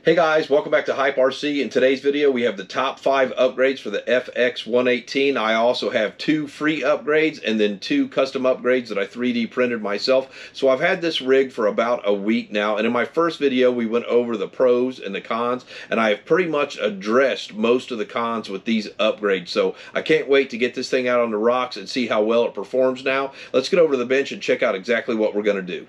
Hey guys, welcome back to Hype RC. In today's video we have the top 5 upgrades for the FX118. I also have 2 free upgrades and then 2 custom upgrades that I 3D printed myself. So I've had this rig for about a week now, and in my first video we went over the pros and the cons, and I have pretty much addressed most of the cons with these upgrades. So I can't wait to get this thing out on the rocks and see how well it performs now. Let's get over to the bench and check out exactly what we're going to do.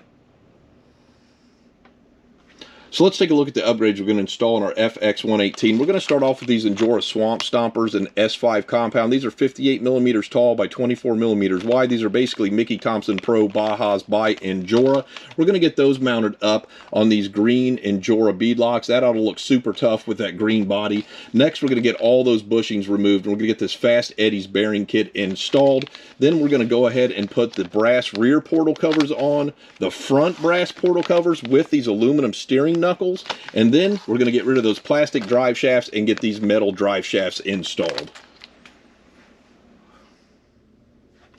So let's take a look at the upgrades we're going to install in our FX118. We're going to start off with these INJORA Swamp Stompers in S5 compound. These are 58 millimeters tall by 24 millimeters wide. These are basically Mickey Thompson Pro Bajas by INJORA. We're going to get those mounted up on these green INJORA beadlocks. That ought to look super tough with that green body. Next, we're going to get all those bushings removed, and we're going to get this FastEddys Bearing kit installed. Then we're going to go ahead and put the brass rear portal covers on, the front brass portal covers with these aluminum steering knuckles, and then we're going to get rid of those plastic drive shafts and get these metal drive shafts installed.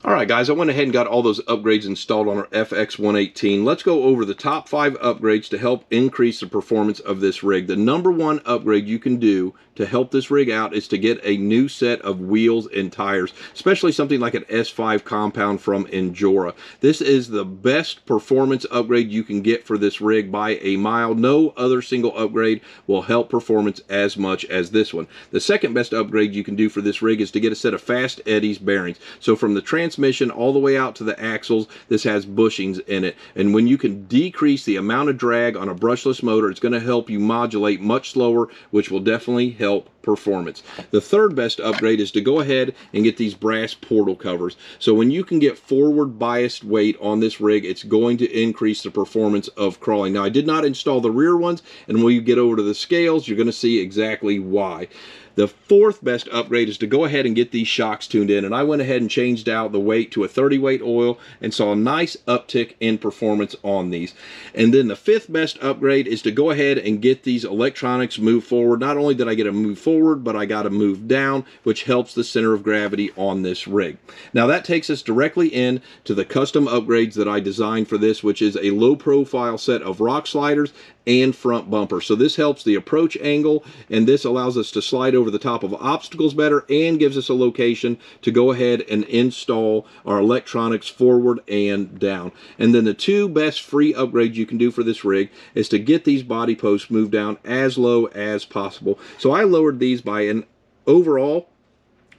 Alright guys, I went ahead and got all those upgrades installed on our FX118. Let's go over the top 5 upgrades to help increase the performance of this rig. The number 1 upgrade you can do to help this rig out is to get a new set of wheels and tires, especially something like an S5 compound from INJORA. This is the best performance upgrade you can get for this rig by a mile. No other single upgrade will help performance as much as this one. The second best upgrade you can do for this rig is to get a set of FastEddys bearings. So from the transmission all the way out to the axles, this has bushings in it, and when you can decrease the amount of drag on a brushless motor, it's going to help you modulate much slower, which will definitely help performance. The third best upgrade is to go ahead and get these brass portal covers. So when you can get forward biased weight on this rig, it's going to increase the performance of crawling. Now I did not install the rear ones, and when you get over to the scales you're going to see exactly why. The fourth best upgrade is to go ahead and get these shocks tuned in, and I went ahead and changed out the weight to a 30 weight oil and saw a nice uptick in performance on these. And then the fifth best upgrade is to go ahead and get these electronics moved forward. Not only did I get to move forward, but I got to move down, which helps the center of gravity on this rig. Now that takes us directly in to the custom upgrades that I designed for this, which is a low profile set of rock sliders and front bumper. So this helps the approach angle, and this allows us to slide over the top of obstacles better and gives us a location to go ahead and install our electronics forward and down. And then the 2 best free upgrades you can do for this rig is to get these body posts moved down as low as possible. So I lowered these by an overall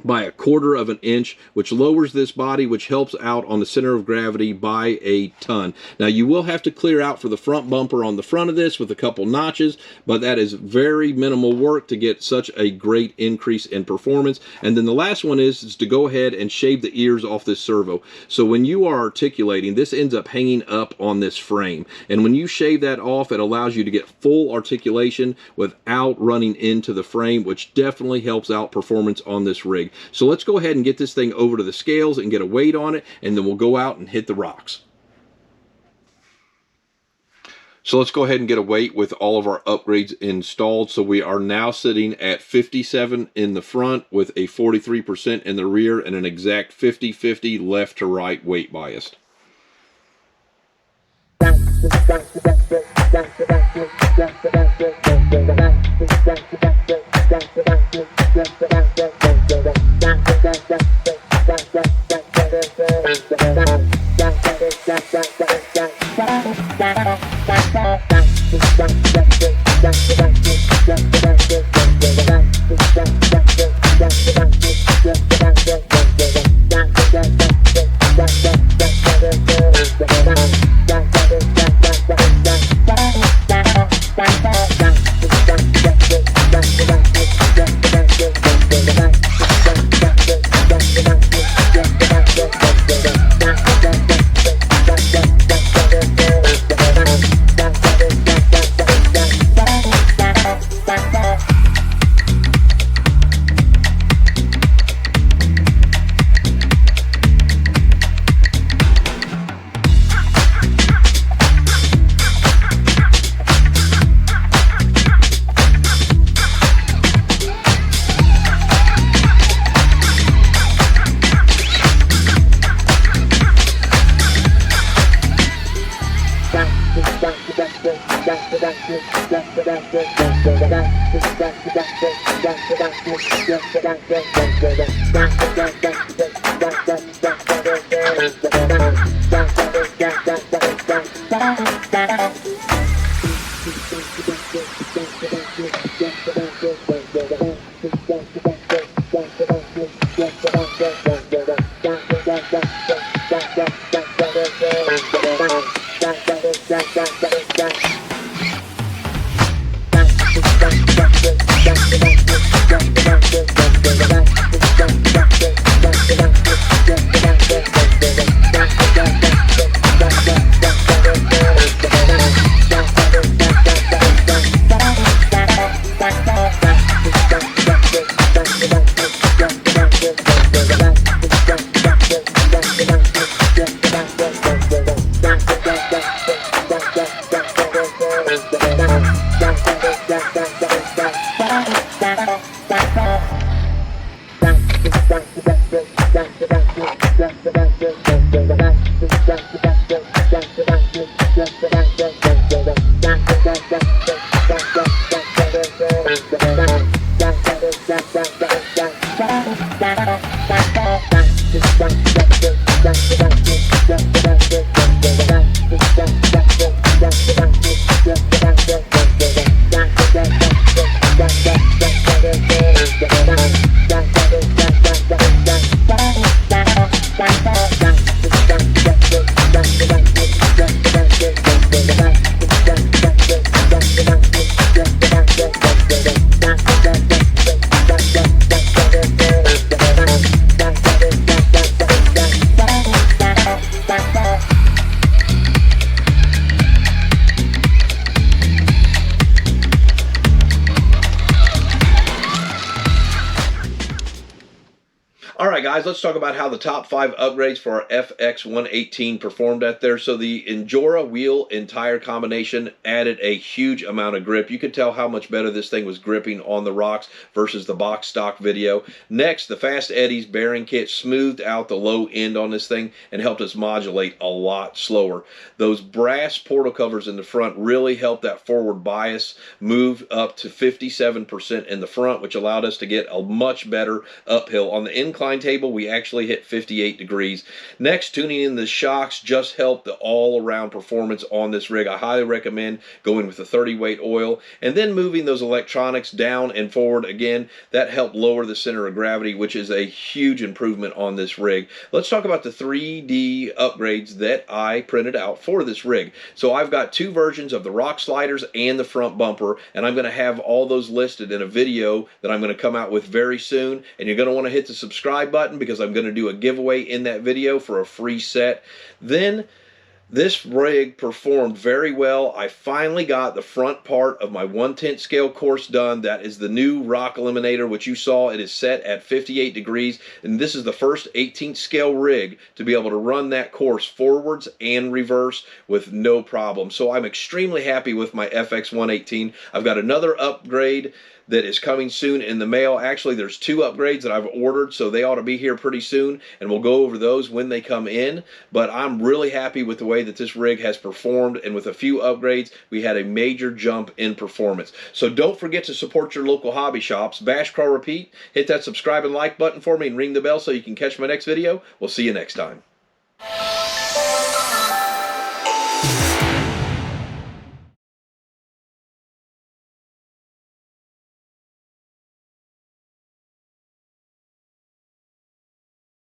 by 1/4 of an inch, which lowers this body, which helps out on the center of gravity by a ton. Now you will have to clear out for the front bumper on the front of this with a couple notches, but that is very minimal work to get such a great increase in performance. And then the last one is to go ahead and shave the ears off this servo. So when you are articulating, this ends up hanging up on this frame, and when you shave that off, it allows you to get full articulation without running into the frame, which definitely helps out performance on this rig. So let's go ahead and get this thing over to the scales and get a weight on it, and then we'll go out and hit the rocks. So let's go ahead and get a weight with all of our upgrades installed. So we are now sitting at 57 in the front with a 43% in the rear and an exact 50-50 left to right weight biased. All right, guys, let's talk about how the top 5 upgrades for our FX118 performed out there. So the INJORA wheel and tire combination added a huge amount of grip. You could tell how much better this thing was gripping on the rocks versus the box stock video. Next, the FastEddys Bearing kit smoothed out the low end on this thing and helped us modulate a lot slower. Those brass portal covers in the front really helped that forward bias move up to 57% in the front, which allowed us to get a much better uphill. On the incline table, we actually hit 58 degrees. Next, tuning in the shocks just helped the all-around performance on this rig. I highly recommend going with the 30 weight oil, and then moving those electronics down and forward again. That helped lower the center of gravity, which is a huge improvement on this rig. Let's talk about the 3D upgrades that I printed out for this rig. So I've got 2 versions of the rock sliders and the front bumper, and I'm going to have all those listed in a video that I'm going to come out with very soon, and you're going to want to hit the subscribe button because I'm going to do a giveaway in that video for a free set. Then this rig performed very well. I finally got the front part of my 1/10 scale course done. That is the new rock eliminator, which you saw. It is set at 58 degrees, and this is the first 18th scale rig to be able to run that course forwards and reverse with no problem. So I'm extremely happy with my FX118. I've got another upgrade that is coming soon in the mail. Actually, there's 2 upgrades that I've ordered, so they ought to be here pretty soon, and we'll go over those when they come in. But I'm really happy with the way that this rig has performed, and with a few upgrades, we had a major jump in performance. So don't forget to support your local hobby shops. Bash, crawl, repeat. Hit that subscribe and like button for me and ring the bell so you can catch my next video. We'll see you next time.